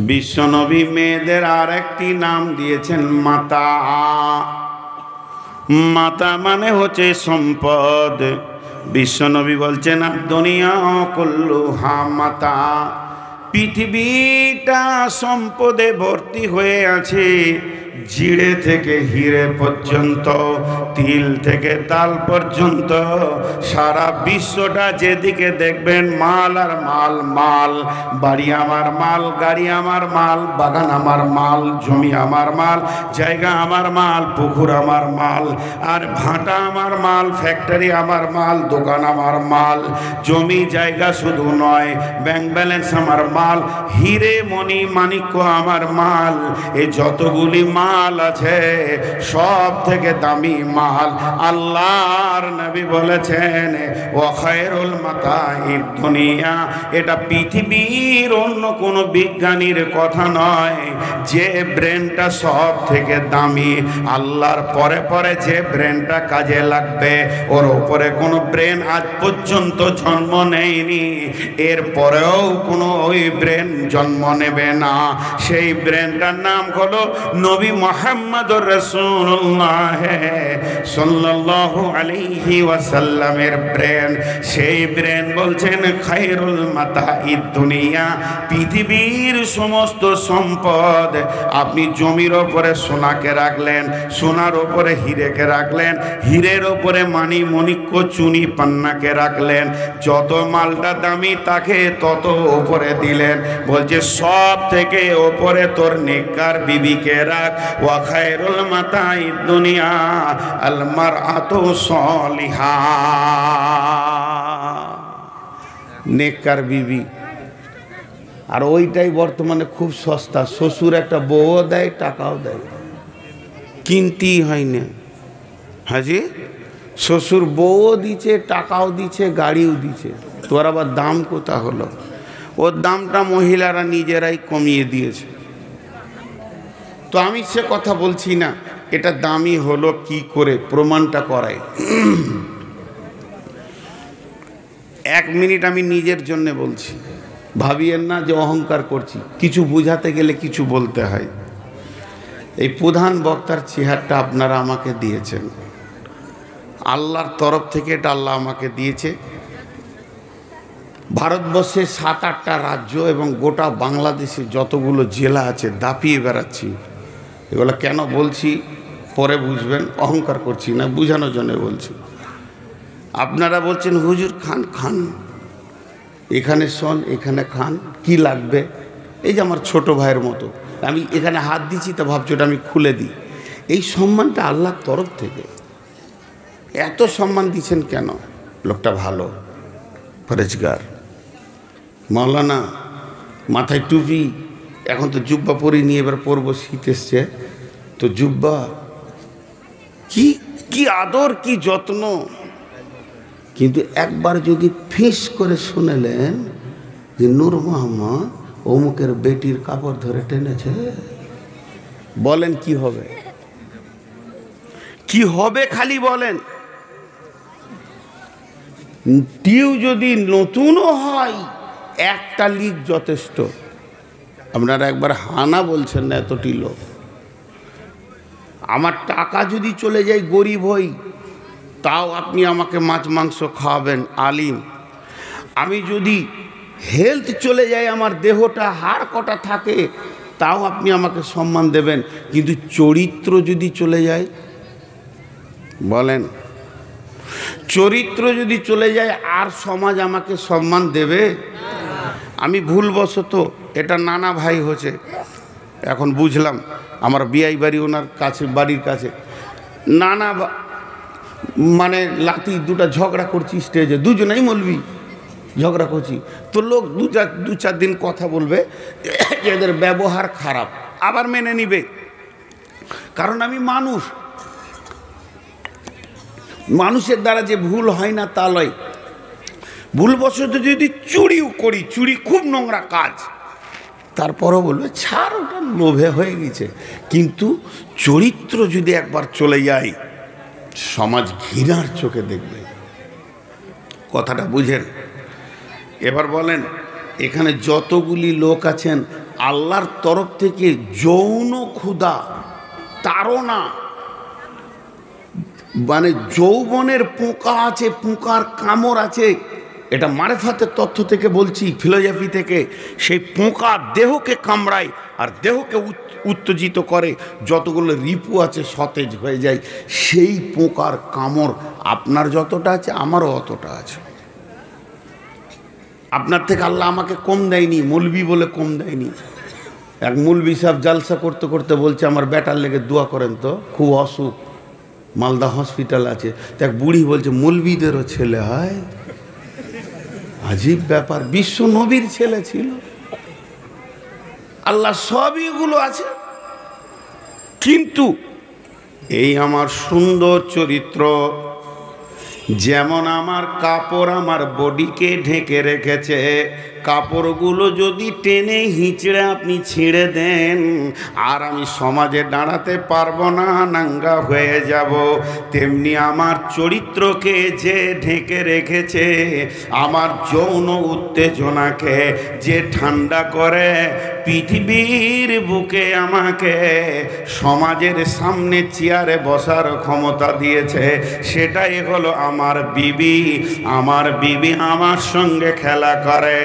বিশ্বনবী মেয়েদের আর একটি নাম দিয়েছেন মাতা। মাতা মানে হচ্ছে সম্পদ। বিশ্বনবী বলছেন দুনিয়া কুল্লুহা মাতা, পৃথিবীটা সম্পদে ভর্তি হয়ে আছে। জিড়ে থেকে হিরে পর্যন্ত, তিল থেকে তাল পর্যন্ত সারা বিশ্বটা যেদিকে দেখবেন মাল আর মাল, মাল। বাড়ি আমার মাল, গাড়ি আমার মাল, বাগান আমার মাল, জমি আমার মাল, জায়গা আমার মাল, পুকুর আমার মাল, আর ভাটা আমার মাল, ফ্যাক্টরি আমার মাল, দোকান আমার মাল। জমি জায়গা শুধু নয়, ব্যাংক ব্যালেন্স আমার মাল, হিরে মণি মাণিক্য আমার মাল। এই যতগুলি মাল আছে সব থেকে দামি মাল আল্লাহর নবী বলেছেন ওয়া খায়রুল মাতাইদ দুনিয়া। এটা পৃথিবীর অন্য কোনো বিজ্ঞানীর কথা নয়। যে ব্রেনটা সব থেকে দামি, আল্লাহর পরে পরে যে ব্রেনটা কাজে লাগবে, ওর উপরে কোনো ব্রেন আজ পর্যন্ত জন্ম নেয়নি, এর পরেও কোনো ওই ব্রেন জন্ম নেবে না। সেই ব্রেনটার নাম হলো নবী মুহাম্মদুর রাসূলুল্লাহ সাল্লাল্লাহু আলাইহি ওয়াসাল্লামের ব্রেন। সেই ব্রেন বলছেন খায়রুল মাতাইদ দুনিয়া, পৃথিবীর সমস্ত সম্পদ। আপনি জমির ওপরে সোনাকে রাখলেন, সোনার ওপরে হিরেকে রাখলেন, হীরের ওপরে মানি মণিক্য চুনি পান্নাকে রাখলেন, যত মালটা দামি তাকে তত ওপরে দিলেন। বলছে সব থেকে ওপরে তোর নেককার বিবিকে রাখ। ওয়া খায়রুল মাতাইদ দুনিয়া আল মারআতু সালিহা, নেককার বিবি। আর ওইটাই বর্তমানে খুব সস্তা। শ্বশুর একটা বউও দেয়, টাকাও দেয়, কিনতেই হয় না। হাজি শ্বশুর বউও দিচ্ছে, টাকাও দিচ্ছে, গাড়িও দিচ্ছে। তোর আবার দাম কোথা হলো? ওর দামটা মহিলারা নিজেরাই কমিয়ে দিয়েছে। তো আমি সে কথা বলছি না, এটা দামি হলো কি করে, প্রমাণটা করাই। 1 মিনিট আমি নিজের জন্য বলছি, ভাবিয়েন না যে অহংকার করছি। কিছু বুঝাতে গেলে কিছু বলতে হয়। এই প্রধান বক্তার চেহারটা আপনারা আমাকে দিয়েছেন, আল্লাহর তরফ থেকে এটা আল্লাহ আমাকে দিয়েছে। ভারতবর্ষের 7-8টা রাজ্য এবং গোটা বাংলাদেশে যতগুলো জেলা আছে দাপিয়ে বেড়াচ্ছি। এগুলো কেন বলছি পরে বুঝবেন, অহংকার করছি না, বুঝানোর জন্য বলছি। আপনারা বলছেন হুজুর খান খান, এখানে শোন, এখানে খান, কি লাগবে? এই যে আমার ছোট ভাইয়ের মতো, আমি এখানে হাত দিচ্ছি তো ভাবছি ওটা আমি খুলে দিই। এই সম্মানটা আল্লাহর তরফ থেকে। এত সম্মান দিচ্ছেন কেন? লোকটা ভালো, পরেজগার, মাওলানা, মাথায় টুপি। এখন তো জুব্বা পরি নিয়ে এবার পরবো, শীত এসছে তো জুব্বা, কি কি আদর, কি যত্ন। কিন্তু একবার যদি ফিস করে শুনেলেন যে নূর মোহাম্মদ অমুকের বেটির কাপড় ধরে টেনেছে, বলেন কি হবে? কি হবে খালি বলেন। টিউ যদি নতুনও হয়, একটা লিগ যথেষ্ট। আপনারা একবার হানা বলছেন না, এতটি লোক। আমার টাকা যদি চলে যায়, গরিব হই, তাও আপনি আমাকে মাছ মাংস খাওয়াবেন, আলিম। আমি যদি হেলথ চলে যায়, আমার দেহটা হাড় কটা থাকে, তাও আপনি আমাকে সম্মান দেবেন। কিন্তু চরিত্র যদি চলে যায়, বলেন, চরিত্র যদি চলে যায় আর সমাজ আমাকে সম্মান দেবে? আমি ভুলবশত, এটা নানা ভাই হচ্ছে, এখন বুঝলাম, আমার বিয়াই বাড়ি ওনার কাছে, বাড়ির কাছে নানা মানে লাতি দুটা ঝগড়া করছি স্টেজে, দুজনেই মলবি ঝগড়া করছি। তো লোক দু চার দিন কথা বলবে, এদের ব্যবহার খারাপ, আবার মেনে নিবে, কারণ আমি মানুষ। মানুষের দ্বারা যে ভুল হয় না তা নয়। ভুলবশত যদি চুরিও করি, চুরি খুব নোংরা কাজ, তারপরও বলবে ছাড়, ওটা লোভে হয়ে গেছে। কিন্তু চরিত্র যদি একবার চলে যায়, সমাজ ঘৃণার চোখে দেখবে। কথাটা বুঝেন? এবার বলেন এখানে যতগুলি লোক আছেন আল্লাহর তরফ থেকে যৌন ক্ষুধা, তাড়না, মানে যৌবনের পোকা আছে, পোকার কামড় আছে, এটা মারেফাতের তথ্য থেকে বলছি, ফিলোসফি থেকে। সেই পোকা দেহকে কামড়ায় আর দেহকে উত্তেজিত করে, যতগুলো রিপু আছে সতেজ হয়ে যায়। সেই পোকার কামড় আপনার যতটা আছে আমারও অতটা আছে। আপনার থেকে আল্লাহ আমাকে কম দেয়নি, মৌলবি বলে কম দেয়নি। এক মৌলবি সাহেব জালসা করতে করতে বলছে আমার বেটার লেগে দোয়া করেন তো, খুব অসুখ, মালদা হসপিটাল আছে। তো এক বুড়ি বলছে মৌলবিদেরও ছেলে হয়, আজীব ব্যাপার, বিশ্ব নবীর ছেলে ছিল। আল্লাহ সবই এগুলো আছে, কিন্তু এই আমার সুন্দর চরিত্র, যেমন আমার কাপড় আমার বডিকে ঢেকে রেখেছে, কাপড়গুলো যদি টেনে হিঁচড়ে আপনি ছিঁড়ে দেন আর আমি সমাজে দাঁড়াতে পারবো না, নাঙ্গা হয়ে যাব। তেমনি আমার চরিত্রকে যে ঢেকে রেখেছে, আমার যৌন উত্তেজনাকে যে ঠান্ডা করে, পৃথিবীর বুকে আমাকে সমাজের সামনে চেয়ারে বসার ক্ষমতা দিয়েছে, সেটাই হলো আমার বিবি। আমার বিবি আমার সঙ্গে খেলা করে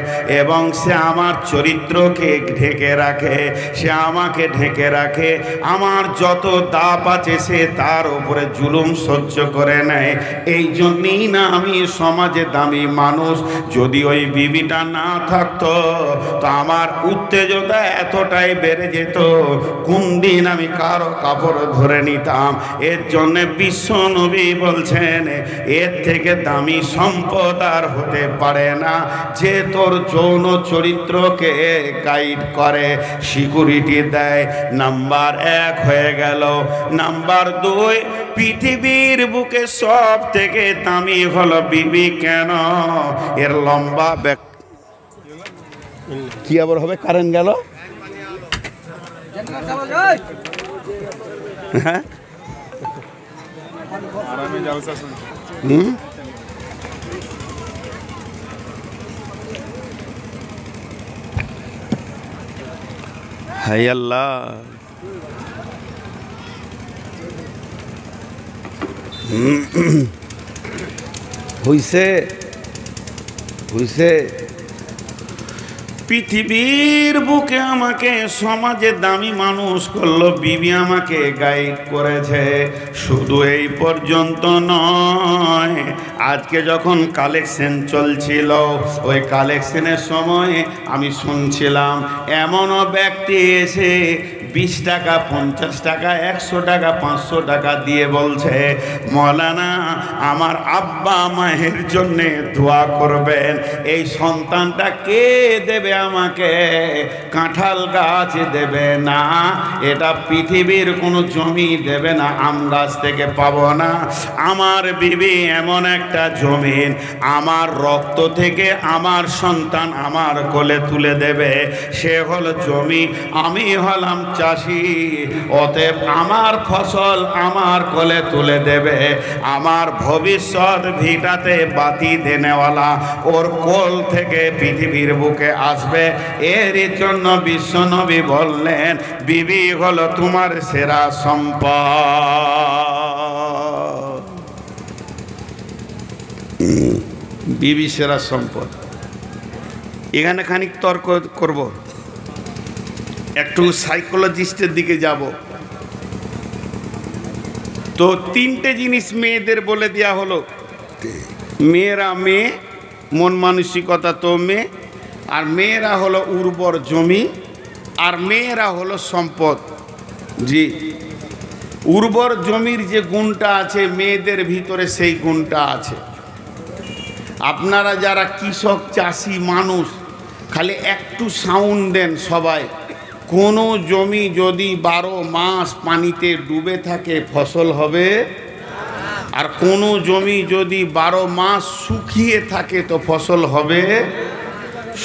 এবং সে আমার চরিত্রকে ঢেকে রাখে, সে আমাকে ঢেকে রাখে। আমার যত দাপ আছে সে তার উপরে জুলুম সহ্য করে নেয়। এই জন্যই না আমি সমাজে দামি মানুষ। যদি ওই বিবিটা না থাকতো তো আমার উত্তেজনা এতটাই বেড়ে যেত, কোন দিন আমি কারো কাপড় ধরে নিতাম। এর জন্য বিশ্ব নবী বলছেন এর থেকে দামি সম্পদ আর হতে পারে না, যে তোর যৌন চরিত্রকে গাইড করে, সিকিউরিটি দেয়। নাম্বার 1 হয়ে গেল। নাম্বার 2, পৃথিবীর বুকে সব থেকে দামি হলো বিবি। কেন? এর লম্বা ব্যাক কি আবার হবে? কারেন্ট গেল। হ্যাঁ, হায় আল্লাহ, হইছে হইছে। পৃথিবীর বুকে আমাকে সমাজে দামি মানুষ করলো, বিবি আমাকে গাইড করেছে। শুধু এই পর্যন্ত নয়, আজকে যখন কালেকশন চলছিল, ওই কালেকশনের সময় আমি শুনছিলাম এমনও ব্যক্তি এসে 20 টাকা, 50 টাকা, 100 টাকা, 500 টাকা দিয়ে বলছে মৌলানা আমার আব্বা মায়ের জন্যে দোয়া করবেন, এই সন্তানটা কে দেবে আমাকে? কাঁঠাল গাছ দেবে না, এটা পৃথিবীর কোনো জমি দেবে না, আম গাছ থেকে পাবো না। আমার বিবি এমন একটা জমিন, আমার রক্ত থেকে আমার সন্তান আমার কোলে তুলে দেবে, সে হলো জমি। আমি হলাম চাষি, অতএব আমার ফসল আমার কোলে তুলে দেবে। আমার ভবিষ্যৎ ভিটাতে বাতি দেনেওয়ালা ওর কোল থেকে পৃথিবীর বুকে আসবে। এর জন্য বিশ্বনবী বললেন বিবি হলো তোমার সেরা সম্পদ। বিবি সেরা সম্পদ। এখানে খানিক তর্ক করব, একটু সাইকোলজিস্টের দিকে যাব। তো 3টে জিনিস মেয়েদের বলে দেওয়া হলো। মেয়েরা মেয়ে, মন মানসিকতা তো মেয়ে, আর মেয়েরা হলো উর্বর জমি, আর মেয়েরা হলো সম্পদ। জি, উর্বর জমির যে গুণটা আছে মেয়েদের ভিতরে সেই গুণটা আছে। আপনারা যারা কৃষক চাষি মানুষ, খালি একটু সাউন্ড দেন সবাই। কোনো জমি যদি 12 মাস পানিতে ডুবে থাকে ফসল হবে, আর কোনো জমি যদি 12 মাস শুকিয়ে থাকে তো ফসল হবে।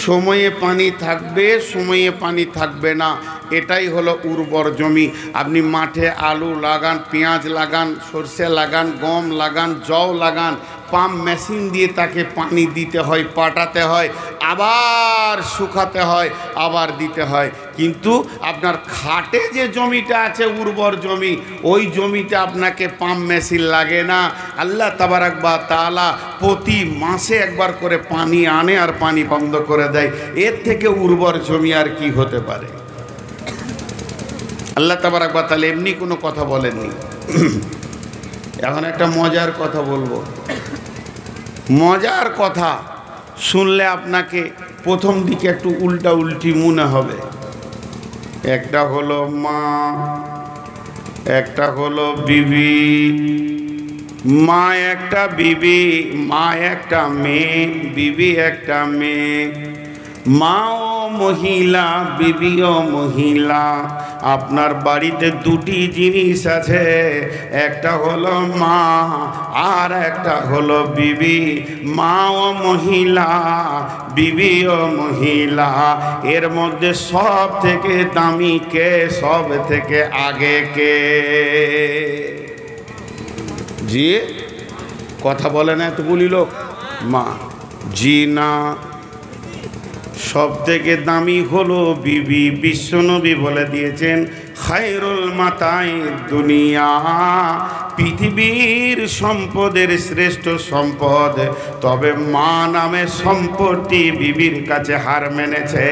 সময়ে পানি থাকবে, সময়ে পানি থাকবে না, এটাই হলো উর্বর জমি। আপনি মাঠে আলু লাগান, পেঁয়াজ লাগান, সরষে লাগান, গম লাগান, জও লাগান, পাম্প মেশিন দিয়ে তাকে পানি দিতে হয়, পাঠাতে হয়, আবার শুকাতে হয়, আবার দিতে হয়। কিন্তু আপনার খাটে যে জমিটা আছে উর্বর জমি, ওই জমিতে আপনাকে পাম্প মেশিন লাগে না। আল্লাহ তাবারাক ওয়া তাআলা প্রতি মাসে একবার করে পানি আনে আর পানি বন্ধ করে দেয়। এর থেকে উর্বর জমি আর কি হতে পারে? আল্লাহ তাবারাক ওয়া তাআলা এমনি কোনো কথা বলেননি। এখন একটা মজার কথা বলবো। মজার কথা শুনলে আপনাকে প্রথম দিকে একটু উল্টা উল্টি মনে হবে। একটা হলো মা, একটা হলো বিবি। মা একটা, বিবি, মা একটা মেয়ে, বিবি একটা মেয়ে। মাও মহিলা, বিবিও মহিলা। আপনার বাড়িতে দুটি জিনিস আছে, একটা হলো মা আর একটা হলো বিবি। মাও মহিলা, বিবিও মহিলা। এর মধ্যে সব থেকে দামি কে, সব থেকে আগে কে? জি, কথা বলে না এতগুলি লোক? মা। জি না, সব থেকে দামি হলো বিবি। বিশ্বনবী বলে দিয়েছেন খায়রুল মাতাই দুনিয়া, পৃথিবীর সম্পদের শ্রেষ্ঠ সম্পদ। তবে মা নামের সম্পদটি বিবির কাছে হার মেনেছে।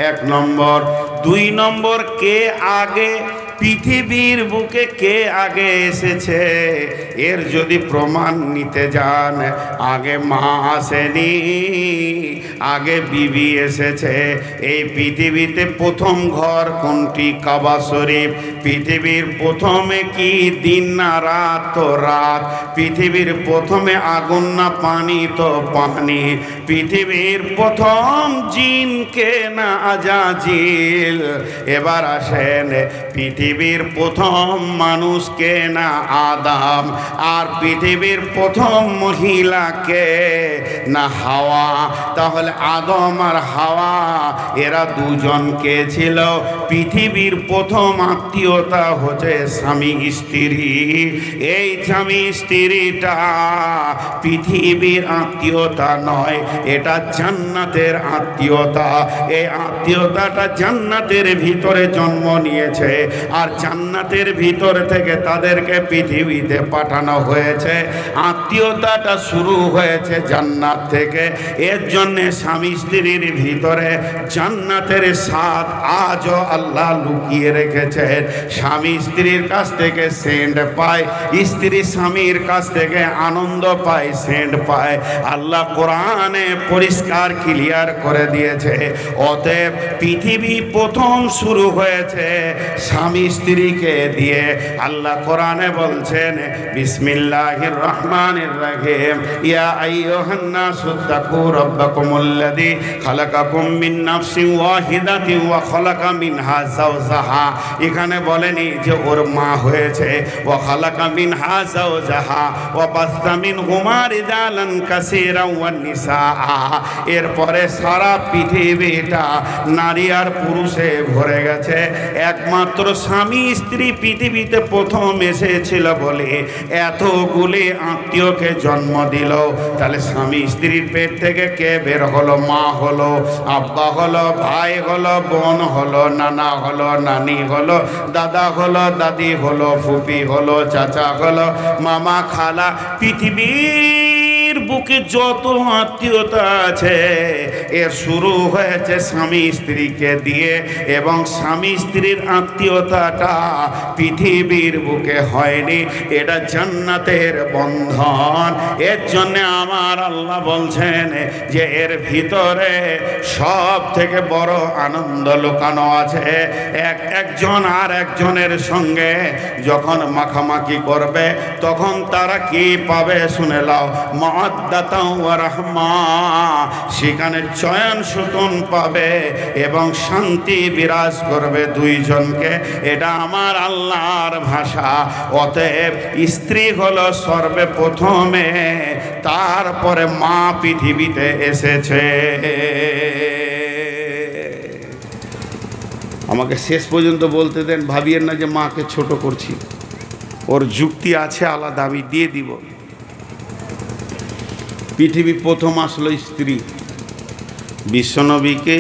1 নম্বর। 2 নম্বর, কে আগে পৃথিবীর বুকে কে আগে এসেছে এর যদি প্রমাণ নিতে যান, আগে মা আসেনি, আগে বিবি এসেছে। এই পৃথিবীতে প্রথম ঘর কোনটি? কাবা শরীফ। পৃথিবীর প্রথমে কি দিন না রাত? তো রাত। পৃথিবীর প্রথমে আগুন না পানি? তো পানি। পৃথিবীর প্রথম জিন কে না? আজাজিল। এবার আসেন, পৃথিবীর প্রথম মানুষ কে না? আদম। আর পৃথিবীর প্রথম মহিলা কে না? হাওয়া। তাহলে আদম আর হাওয়া এরা দুজন কে ছিল? পৃথিবীর প্রথম আত্মীয়তা হচ্ছে স্বামী স্ত্রী। এই স্বামী স্ত্রীটা পৃথিবীর আত্মীয়তা নয়, এটা জান্নাতের আত্মীয়তা। এই আত্মীয়তাটা জান্নাতের ভিতরে জন্ম নিয়েছে, আর জান্নাতের ভিতর থেকে তাদেরকে পৃথিবীতে পাঠানো হয়েছে। আত্মীয়তাটা শুরু হয়েছে জান্নাত থেকে। এর জন্যে স্বামী স্ত্রীর ভিতরে জান্নাতের স্বাদ আজও আল্লাহ লুকিয়ে রেখেছেন। স্বামী স্ত্রীর কাছ থেকে সেন্ট পায়, স্ত্রী স্বামীর কাছ থেকে আনন্দ পায়, সেন্ট পায়। আল্লাহ কোরআনে পরিষ্কার ক্লিয়ার করে দিয়েছে। অতএব পৃথিবী প্রথম শুরু হয়েছে স্বামী স্ত্রীকে দিয়ে। আল্লাহ কোরআনে বলছেন বিসমিল্লাহির রহমানির রহিম, ইয়া আইয়ুহান নাসু তাকু রাব্বাকুমুল্লাযী খালাকাকুম মিন নাফসিন ওয়াহিদাতিন ওয়া খালাকা মিনহা যাওজাহা। এখানে বলেনি যে ওর মা হয়েছে, ওয়া খালাকা মিনহা যাওজাহা ওয়া বাসসা মিনহুমা রিজালান কাসীরান ওয়ান নিসা। এরপরে সারা পৃথিবীটা নারী আর পুরুষে ভরে গেছে। একমাত্র স্বামী স্ত্রী পৃথিবীতে প্রথম এসেছিল বলে এতগুলি আত্মীয়কে জন্ম দিল। তাহলে স্বামী স্ত্রীর পেট থেকে কে বের হলো? মা হলো, আব্বা হলো, ভাই হলো, বোন হলো, নানা হলো, নানি হলো, দাদা হলো, দাদি হলো, ফুপি হলো, চাচা হলো, মামা, খালা। পৃথিবীর বুকে যত আত্মীয়তা আছে এর শুরু হয়েছে স্বামী স্ত্রীকে দিয়ে। এবং স্বামী স্ত্রীর আত্মীয়তাটা পৃথিবীর বুকে হয়নি, এটা জান্নাতের বন্ধন। এর জন্য আমার আল্লাহ বলছেন যে এর ভিতরে সব থেকে বড় আনন্দ লুকানো আছে। একজন আর একজনের সঙ্গে যখন মাখামাখি করবে তখন তারা কি পাবে শুনে লাও, মাওয়াদ্দাতাও ওয়া রাহমা। সেখানে চয়ন সুতুন পাবে এবং শান্তি বিরাজ করবে দুইজনকে। এটা আমার আল্লাহর ভাষা। অতএব স্ত্রী হলো সর্বে প্রথমে, তারপরে মা পৃথিবীতে এসেছে। আমাকে শেষ পর্যন্ত বলতে দেন, ভাবিয়েন না যে মাকে ছোট করছি। ওর যুক্তি আছে আলাদা, আমি দিয়ে দিব। পৃথিবী প্রথম আসলো স্ত্রী। বিশ্বনবীকে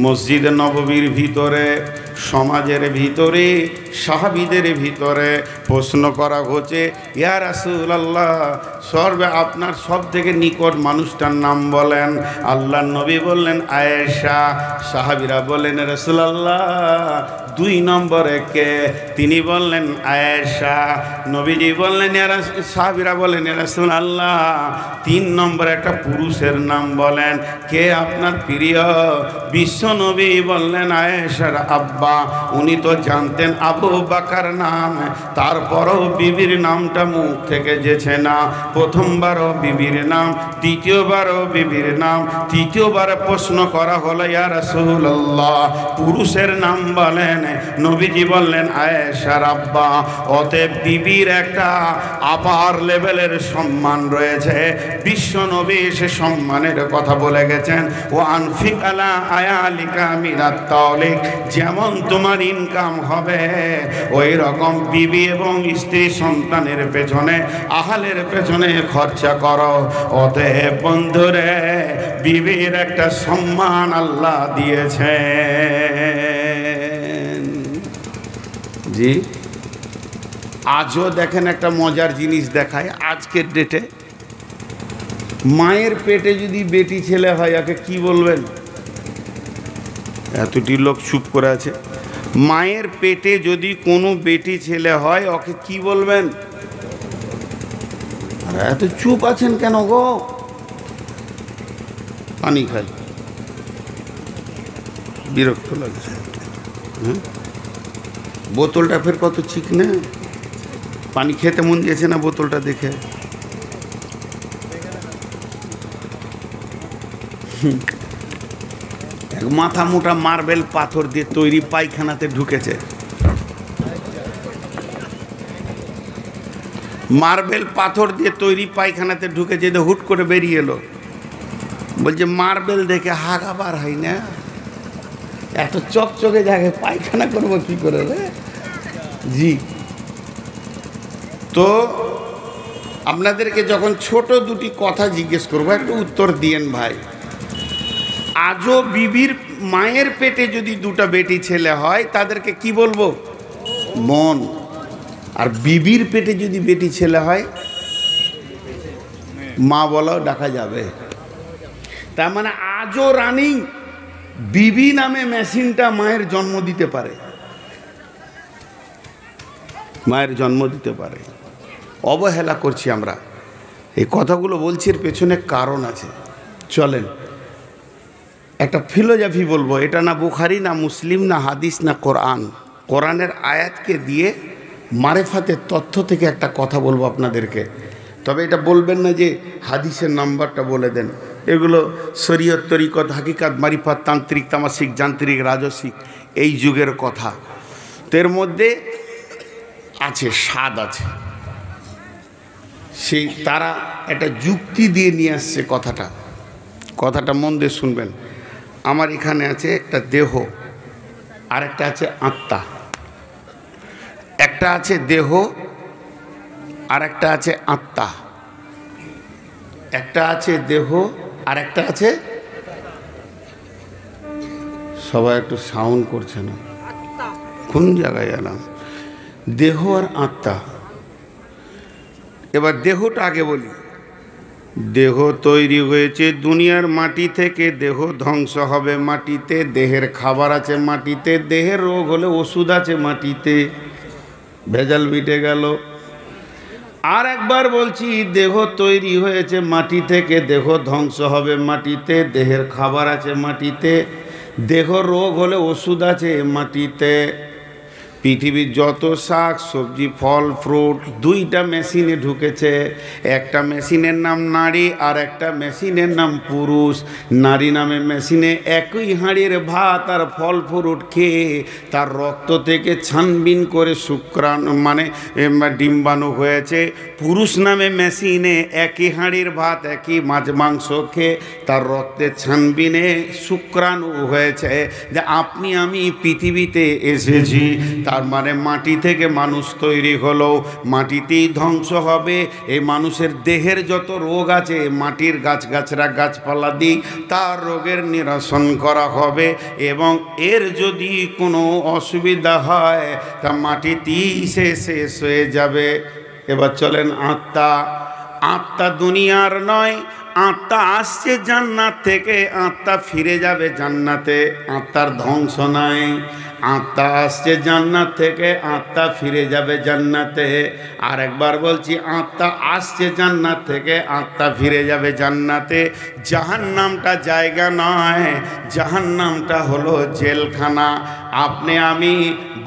মসজিদে নববীর ভিতরে, সমাজের ভিতরে, সাহাবীদের ভিতরে প্রশ্ন করা হচ্ছে, ইয়া রাসূলুল্লাহ, সর্বে আপনার সব থেকে নিকট মানুষটার নাম বলেন। আল্লাহর নবী বললেন আয়েশা। সাহাবীরা বললেন রাসূলুল্লাহ 2 নম্বরে কে? তিনি বললেন আয়েশা। নবীজি বললেন, সাহাবীরা বললেন ইয়া রাসূলুল্লাহ 3 নম্বরে একটা পুরুষের নাম বলেন, কে আপনার প্রিয়? বিশ্বনবী বললেন আয়েশার আব্বা। উনি তো জানতেন আবু বকর নাম, তারপরও বিবির নামটা মুখ থেকে যেছে না। প্রথমবারও বিবির নাম, দ্বিতীয়বারও বিবির নাম, তৃতীয়বার প্রশ্ন করা হলো ইয়া রাসূলুল্লাহ পুরুষের নাম বলেন। নবীজি বললেন আয়েশার আব্বা। অতএব বিবির একটা আপার লেভেলের সম্মান রয়েছে। বিশ্বনবী সে সম্মানের কথা বলে গেছেন, ও আনফিক আলা আয়ালিকা মিনাত তাওলিক, যেমন তোমার ইনকাম হবে ওই রকম বিবি এবং স্ত্রী সন্তানের পেছনে, আহালের পেছনে খরচা করো। অতএব বন্ধুরে, বিবির একটা সম্মান আল্লাহ দিয়েছেন। জি, আজও দেখেন একটা মজার জিনিস দেখায়। আজকের ডেটে মায়ের পেটে যদি বেটি ছেলে হয়, একে কি বলবেন? এতটি লোক চুপ করে আছে। মায়ের পেটে যদি কোনো বেটি ছেলে হয়, ওকে কি বলবেন? আরে এত চুপ আছেন কেন গো? পানি খাই, বিরক্ত লাগছে। বোতলটা ফের কত চিকনে, পানি খেতে মন দিয়েছে না বোতলটা দেখে। এক মাথা মোটা মার্বেল পাথর দিয়ে তৈরি পায়খানাতে ঢুকেছে। মার্বেল পাথর দিয়ে তৈরি পায়খানাতে ঢুকেছে, হুট করে বেরিয়ে এলো। বলছে মার্বেল দেখে হাগা বার হয় না, এত চকচকে জায়গায় পায়খানা করবো কি করে রে? জি, তো আপনাদেরকে যখন ছোট দুটি কথা জিজ্ঞেস করবো, একটু উত্তর দিয়েন ভাই। আজও বিবির মায়ের পেটে যদি 2টা বেটি ছেলে হয়, তাদেরকে কি বলবো? মন। আর বিবির পেটে যদি বেটি ছেলে হয়, মা বলাও ডাকা যাবে। তার মানে আজও রানিং বিবি নামে মেশিনটা মায়ের জন্ম দিতে পারে, মায়ের জন্ম দিতে পারে। অবহেলা করছি আমরা। এই কথাগুলো বলছি, এর পেছনে কারণ আছে। চলেন একটা ফিলোজফি বলবো। এটা না বুখারি, না মুসলিম, না হাদিস, না কোরআন। কোরআনের আয়াতকে দিয়ে মারেফাতের তথ্য থেকে একটা কথা বলবো আপনাদেরকে। তবে এটা বলবেন না যে হাদিসের নাম্বারটা বলে দেন। এগুলো শরীয়ত, তরিকত, হাকিকাত, মারিফাত, তান্ত্রিক, তামাসিক, যান্ত্রিক, রাজসিক এই যুগের কথা। তো এর মধ্যে আছে স্বাদ আছে। সেই তারা একটা যুক্তি দিয়ে নিয়ে আসছে কথাটা মন দিয়ে শুনবেন। আমার এখানে আছে একটা দেহ, আর একটা আছে আত্মা। একটা আছে দেহ, আর একটা আছে আত্মা। একটা আছে দেহ, আর একটা আছে, সবাই একটু সাউন্ড করছে না, কোন জায়গায় এলাম? দেহ আর আত্মা। এবার দেহটা আগে বলি। দেহ তৈরি হয়েছে দুনিয়ার মাটি থেকে, দেহ ধ্বংস হবে মাটিতে। দেহের খাবার আছে মাটিতে, দেহের রোগ হলে ওষুধ আছে মাটিতে। ভেজাল মিটে গেল। আর একবার বলছি, দেহ তৈরি হয়েছে মাটি থেকে, দেহ ধ্বংস হবে মাটিতে, দেহের খাবার আছে মাটিতে, দেহ রোগ হলে ওষুধ আছে মাটিতে। পৃথিবীর যত শাক সবজি, ফল, ফ্রুট 2টা মেশিনে ঢুকেছে। একটা মেশিনের নাম নারী, আর একটা মেশিনের নাম পুরুষ। নারী নামে মেশিনে একই হাঁড়ির ভাত আর ফল ফ্রুট খেয়ে তার রক্ত থেকে ছানবিন করে শুক্রাণু মানে ডিম্বাণু হয়েছে। পুরুষ নামে মেশিনে একই হাঁড়ির ভাত, একই মাছ মাংস খেয়ে তার রক্তের ছানবিনে শুক্রাণু হয়েছে। যে আপনি আমি পৃথিবীতে এসেছি, তার মানে মাটি থেকে মানুষ তৈরি হলো, মাটিতেই ধ্বংস হবে। এই মানুষের দেহের যত রোগ আছে মাটির গাছগাছরা গাছপালা দিয়ে তার রোগের নিরসন করা হবে, এবং এর যদি কোনো অসুবিধা হয় তা মাটিতেই সে শেষ হয়ে যাবে। এবার চলেন আত্মা। আত্মা দুনিয়ার নয়, আত্মা আসছে জান্নাত থেকে, আত্মা ফিরে যাবে জান্নাতে। আত্মার ধ্বংস নাই। আত্মা আসছে জান্নাত থেকে, আত্মা ফিরে যাবে জান্নাতে। আর একবার বলছি, আত্মা আসছে জান্নাত থেকে, আত্মা ফিরে যাবে জান্নাতে। জাহান্নামটা জায়গা নয়, জাহান্নামটা হলো জেলখানা। আপনি আমি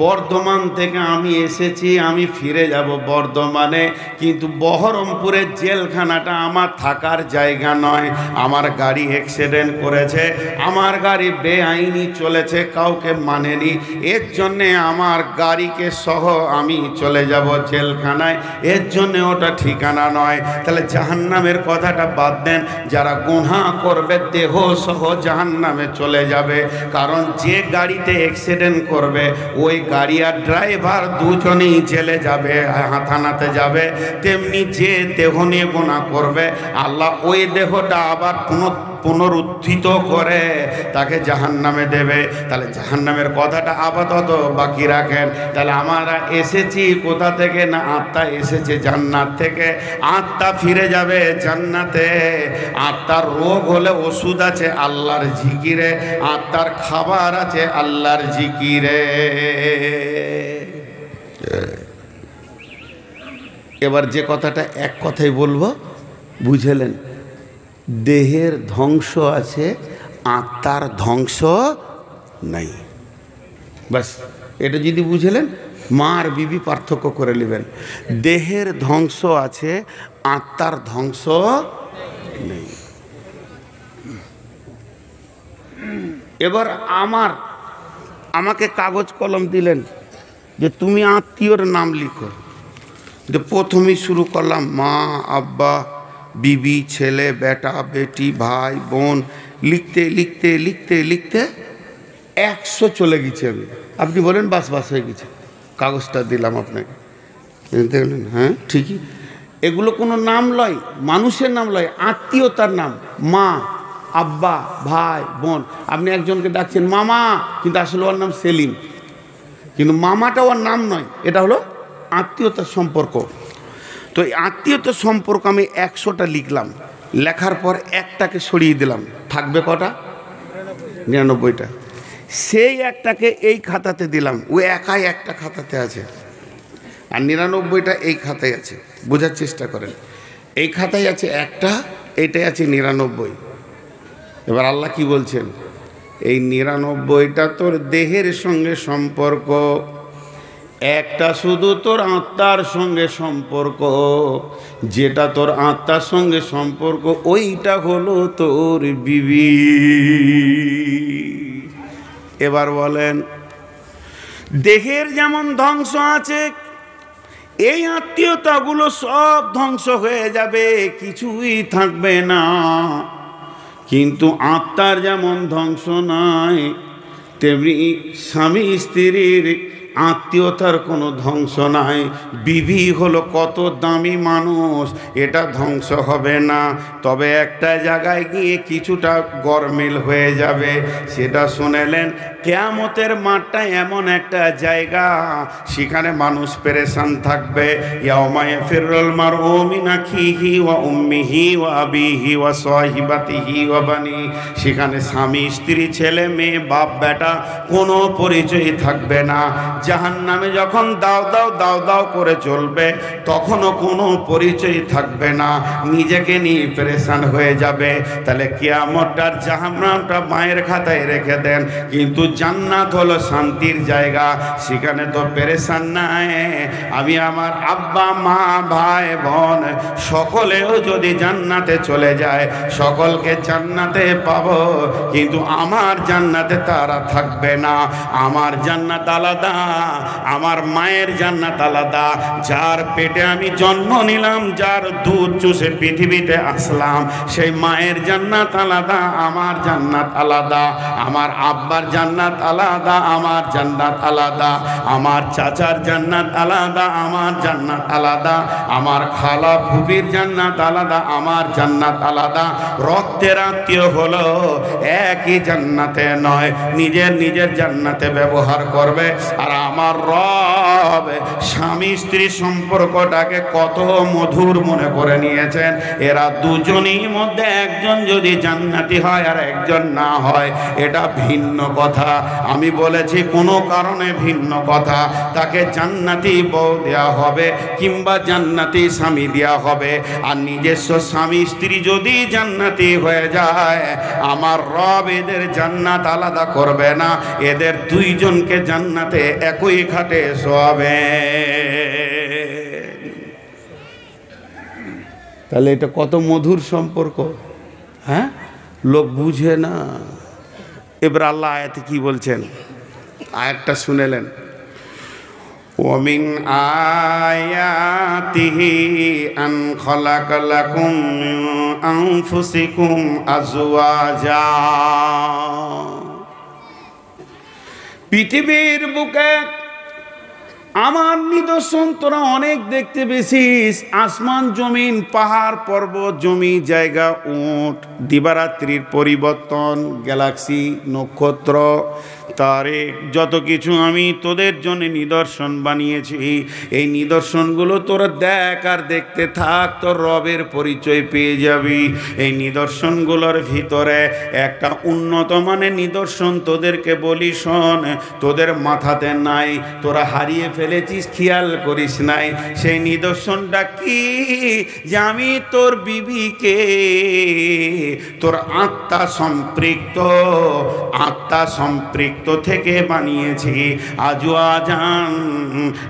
বর্ধমান থেকে আমি এসেছি, আমি ফিরে যাব বর্ধমানে, কিন্তু বহরমপুরের জেলখানাটা আমার থাকার জায়গা নয়। আমার গাড়ি অ্যাক্সিডেন্ট করেছে, আমার গাড়ি বেআইনি চলেছে, কাউকে মানেনি, এর জন্যে আমার গাড়িকে সহ আমি চলে যাব জেলখানায়, এর জন্যে ওটা ঠিকানা নয়। তাহলে জাহান্নামের কথাটা বাদ দেন, যারা গুনাহ করবে দেহ সহ জাহান্নামে চলে যাবে। কারণ যে গাড়িতে অ্যাক্সিডেন্ট করবে ওই গাড়ি আর ড্রাইভার দুজনেই জেলে যাবে, থানাতে যাবে। তেমনি যে দেহ নিয়ে গুনাহ করবে আল্লাহ ওই দেহটা আবার পুনরুত্থিত করে তাকে জাহান্নামে দেবে। তাহলে জাহান্নামের কথাটা আপাতত বাকি রাখেন। তাহলে আমরা এসেছি কোথা থেকে? না, আত্মা এসেছে জান্নাত থেকে, আত্মা ফিরে যাবে জান্নাতে। আত্মার রোগ হলে ওষুধ আছে আল্লাহর জিকিরে, আত্মার খাবার আছে আল্লাহর জিকিরে। এবার যে কথাটা এক কথাই বলবো, বুঝলেন? দেহের ধ্বংস আছে, আত্মার ধ্বংস নাই। বাস এটা যদি বুঝলেন, মা আর বিবি পার্থক্য করে নেবেন। দেহের ধ্বংস আছে, আত্মার ধ্বংস নেই। এবার আমাকে কাগজ কলম দিলেন যে তুমি আত্মীয়র নাম লিখো। যে প্রথমেই শুরু করলাম মা, আব্বা, বিবি, ছেলে, বেটা, বেটি, ভাই, বোন, লিখতে লিখতে লিখতে লিখতে 100 চলে গেছে। আপনি বলেন বাস হয়ে গেছে, কাগজটা দিলাম আপনাকে। দেখলেন? হ্যাঁ ঠিকই। এগুলো কোনো নাম লয়, মানুষের নাম লয়, আত্মীয়তার নাম। মা, আব্বা, ভাই, বোন। আপনি একজনকে ডাকছেন মামা, কিন্তু আসলে ওর নাম সেলিম, কিন্তু মামাটা ওর নাম নয়, এটা হলো আত্মীয়তার সম্পর্ক। তো এই আত্মীয়তার সম্পর্ক আমি 100টা লিখলাম, লেখার পর একটাকে সরিয়ে দিলাম, থাকবে কটা? 99টা। সেই একটাকে এই খাতাতে দিলাম, ও একাই একটা খাতাতে আছে, আর 99টা এই খাতায় আছে। বোঝার চেষ্টা করেন, এই খাতায় আছে একটা, এইটাই আছে 99। এবার আল্লাহ কি বলছেন? এই 99টা তোর দেহের সঙ্গে সম্পর্ক, একটা শুধু তোর আত্মার সঙ্গে সম্পর্ক। যেটা তোর আত্মার সঙ্গে সম্পর্ক ওইটা হলো তোর বিবি। এবার বলেন, দেহের যেমন ধ্বংস আছে, এই আত্মীয়তাগুলো সব ধ্বংস হয়ে যাবে, কিছুই থাকবে না। কিন্তু আত্মার যেমন ধ্বংস নাই, তেমনি স্বামী স্ত্রীর আত্মীয়তার কোনো ধ্বংস নাই। বিবি হলো কত দামি মানুষ, এটা ধ্বংস হবে না, তবে একটা জায়গায় গিয়ে কিছুটা গরমিল হয়ে যাবে। সেটা শুনেলেন, কিয়ামতের মাঠটা এমন একটা জায়গা, সেখানে মানুষ পেরেশান থাকবে। ইয়াউমা ইয়াফিরুল মারউ মিন আখিহি ওয়া উম্মিহি ওয়া আবিহি ওয়া সাহিবাতিহি ওয়া বানি। সেখানে স্বামী স্ত্রী, ছেলে মেয়ে, বাপ বেটা কোনো পরিচয় থাকবে না। জাহান্নামে যখন দাও দাও দাও দাও করে চলবে, তখনও কোনো পরিচয় থাকবে না, নিজেকে নিয়ে পেরেশান হয়ে যাবে। তাহলে কিয়ামতটার জাহান্নামটা মায়ের খাতায় রেখে দেন, কিন্তু জান্নাত হলো শান্তির জায়গা, সেখানে তো পেরেশান নাই। আমি আমার আব্বা, মা, ভাই, বোন সকলেও যদি জান্নাতে চলে যায়, সকলকে জান্নাতে পাবো, কিন্তু আমার জান্নাতে তারা থাকবে না। আমার জান্নাত আলাদা, আমার মায়ের জান্নাত আলাদা, যার পেটে আমি জন্ম নিলাম, যার দুধ চুষে পৃথিবীতে আসলাম, সেই মায়ের জান্নাত আলাদা, আমার জান্নাত আলাদা। আমার আব্বার জান্নাত আলাদা, আমার জান্নাত আলাদা। আমার চাচার জান্নাত আলাদা, আমার জান্নাত আলাদা। আমার খালা ফুফির জান্নাত আলাদা, আমার জান্নাত আলাদা। রক্তের আত্মীয় হলো একই জান্নাতে নয়, নিজের নিজের জান্নাতে ব্যবহার করবে। আর আমার রব স্বামী স্ত্রী সম্পর্কটাকে কত মধুর মনে করে নিয়েছেন। এরা দুজনই মধ্যে একজন যদি জান্নাতি হয় আর একজন না হয়, এটা ভিন্ন কথা। আমি বলেছি কোনো কারণে ভিন্ন কথা, তাকে জান্নাতি বউ দেওয়া হবে কিংবা জান্নাতি স্বামী দেওয়া হবে। আর নিজস্ব স্বামী স্ত্রী যদি জান্নাতি হয়ে যায়, আমার রব এদের জান্নাত আলাদা করবে না, এদের দুইজনকে জান্নাতে একই খাটে শোয়াবে। তাহলে এটা কত মধুর সম্পর্ক, হ্যাঁ? লোক বুঝে না। এবার আল্লাহ আয়াতে কি বলছেন, আয়াতটা শুনেলেন। ওমিন আয়াতিহি আন খালাকা লাকুম মিন আনফুসিকুম আজওয়াজা। পৃথিবীর বুকে আমার নিদর্শন তোরা অনেক দেখতে পেয়েছিস। আসমান জমিন, পাহাড় পর্বত, জমি জায়গা, উট, দিবারাত্রির পরিবর্তন, গ্যালাক্সি, নক্ষত্র, তারিখ, যত কিছু আমি তোদের জন্য নিদর্শন বানিয়েছি। এই নিদর্শনগুলো তোরা দেখ আর দেখতে থাক, তোর রবের পরিচয় পেয়ে যাবি। এই নিদর্শনগুলোর ভিতরে একটা উন্নত মানের নিদর্শন তোদেরকে বলি, শোন। তোদের মাথাতে নাই, তোরা হারিয়ে ফেলেছিস, খেয়াল করিস নাই। সেই নিদর্শনটা কি? যে আমি তোর বিবিকে তোর আত্মা সম্পৃক্ত থেকে বানিয়েছি। আজওয়াজান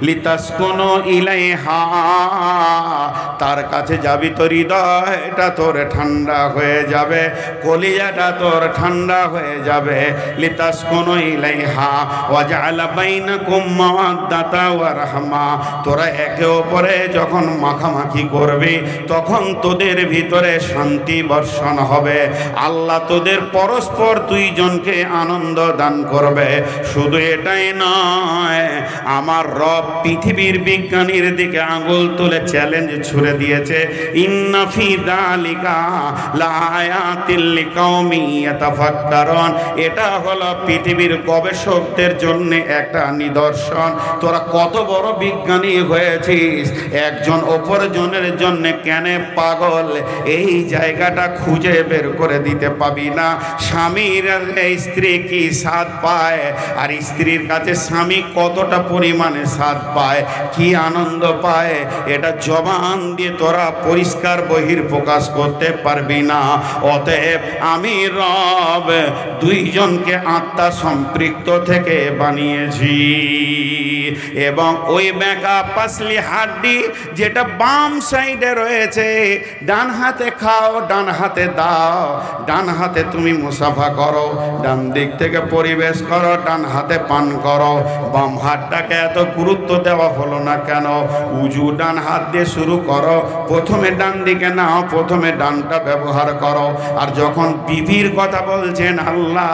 লিতাসকুনু ইলাইহা, তার কাছে যাবি তোর হৃদয়টা তোর ঠান্ডা হয়ে যাবে, কলিজাটা তোর ঠান্ডা হয়ে যাবে। লিতাসকুনু ইলাইহা ওয়া জাআলা বাইনাকুম মাওয়াদ্দাতা ওয়া রাহমা। তোরা একে অপরে যখন মাখামাখি করবি, তখন তোদের ভিতরে শান্তি বর্ষণ হবে। আল্লাহ তোদের পরস্পর দুইজনকে আনন্দ দান করবে। শুধু এটাই নয়, আমার রব পৃথিবীর বিজ্ঞানীর দিকে আঙুল তুলে চ্যালেঞ্জ ছুড়ে দিয়েছে। ইন্না ফি যালিকা লাআয়াতিল লিকাওমিন ইয়াতাফাক্কারুন। এটা হলো পৃথিবীর গবেষকদের জন্য একটা নিদর্শন। তোরা কত বড় বিজ্ঞানী হয়েছিস, একজন অপরজনের জন্য কেন পাগল, এই জায়গাটা খুঁজে বের করে দিতে পাবি না। স্বামীর স্ত্রী কি স্বাদ পায়, আর স্ত্রীর কাছে স্বামী কতটা পরিমাণে স্বাদ পায়, কি আনন্দ পায়, এটা জবান দিয়ে তোরা পরিষ্কার বহির প্রকাশ করতে পারবি না। অতএব আমি রব দুইজনকে আত্মা সম্পৃক্ত থেকে বানিয়েছি। এবং ওই ব্যাকা পাসলি হাড্ডি যেটা বাম সাইডে রয়েছে, ডান হাতে খাও, ডান হাতে দাও, ডান হাতে তুমি মুসাফা করো, ডান দিক থেকে পরিবেশ করো, ডান হাতে পান করো। বাম হাতটাকে এত গুরুত্ব দেওয়া হলো না কেন? উজু ডান হাত দিয়ে শুরু করো, প্রথমে ডান দিকে নাও, প্রথমে ডানটা ব্যবহার করো। আর যখন বিবির কথা বলছেন আল্লাহ,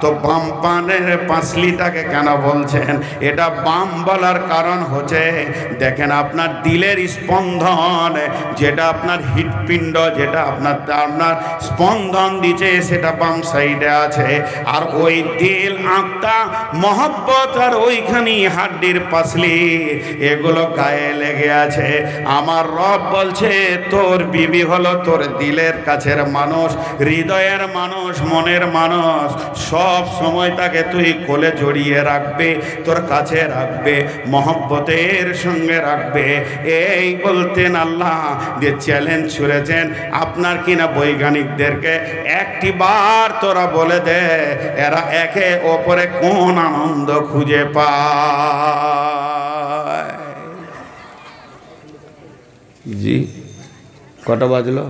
তো বাম পানের পাঁচলিটাকে কেন বলছেন? এটা বাম বলার কারণ হচ্ছে, দেখেন আপনার দিলের স্পন্দন, যেটা আপনার হৃৎপিণ্ড, যেটা আপনার স্পন্দন দিচ্ছে, সেটা বাম সাইডে আছে। আর ওই দিল, আত্মা, মহব্বত আর ওইখানে হাড্ডির পাসলি, এগুলো গায়ে লেগে আছে। আমার রব বলছে তোর বিবি হলো তোর দিলের কাছের মানুষ, হৃদয়ের মানুষ, মনের মানুষ। সব সময় তাকে তুই কোলে জড়িয়ে রাখবে, তোর কাছে রাখবে, মহব্বতের সঙ্গে রাখবে। এই বলতেন আল্লাহ যে চ্যালেঞ্জ ছুড়েছেন আপনার কিনা বৈজ্ঞানিকদেরকে, একটি বার তোরা বলে দে এরা একে অপরে কোন আনন্দ খুঁজে পায়। জি, কটা বাজলো?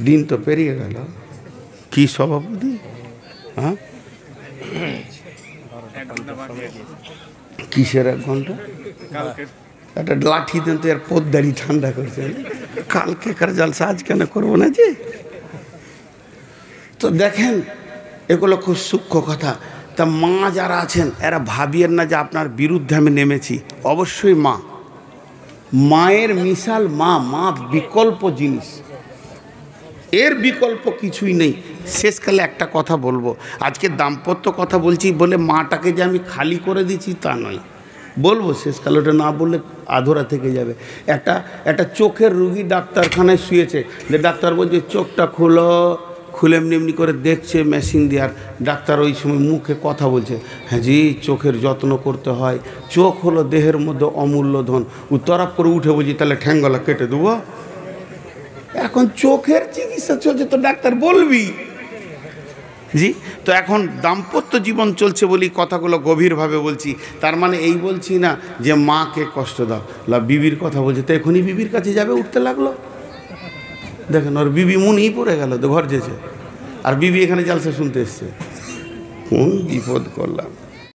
দিন তো পেরিয়ে গেল। কি সভাপতি? হ্যাঁ, কিসের 1 ঘন্টা? একটা লাঠি দেন তো, এর পদ্মারি ঠান্ডা করছে। কালকে কার জালসা আজ কেন করবো না যে? তো দেখেন, এগুলো খুব সূক্ষ্ম কথা। তা মা যারা আছেন এরা ভাবিয়েন না যে আপনার বিরুদ্ধে আমি নেমেছি। অবশ্যই মায়ের মিশাল মা বিকল্প জিনিস, এর বিকল্প কিছুই নেই। শেষকালে একটা কথা বলবো, আজকে দাম্পত্য কথা বলছি বলে মাটাকে যে আমি খালি করে দিচ্ছি তা নয়, বলবো শেষকালে, ওটা না বললে আধরা থেকে যাবে। একটা চোখের রুগী ডাক্তারখানায় শুয়েছে, যে ডাক্তার বলছে চোখটা খুলে এমনি করে দেখছে মেশিন দিয়ে, আর ডাক্তার ওই সময় মুখে কথা বলছে, হ্যাঁ জি চোখের যত্ন করতে হয়, চোখ হলো দেহের মধ্যে অমূল্য ধন। ও তরফ করে উঠে বলছি তাহলে ঠ্যাঙ্গলা কেটে দেবো। এখন চোখের চিকিৎসা চলছে তো ডাক্তার বলবি জি। তো এখন দাম্পত্য জীবন চলছে বলি কথাগুলো গভীরভাবে বলছি। তার মানে এই বলছি না যে মাকে কষ্ট দাও, বিবির কথা বলছে, তো এখনই বিবির কাছে যাবে, উঠতে লাগলো। দেখেন ওর বিবি মনেই পড়ে গেল, তো ঘর যেছে, আর বিবি এখানে জালসা শুনতে এসছে। কোন বিপদ করলাম।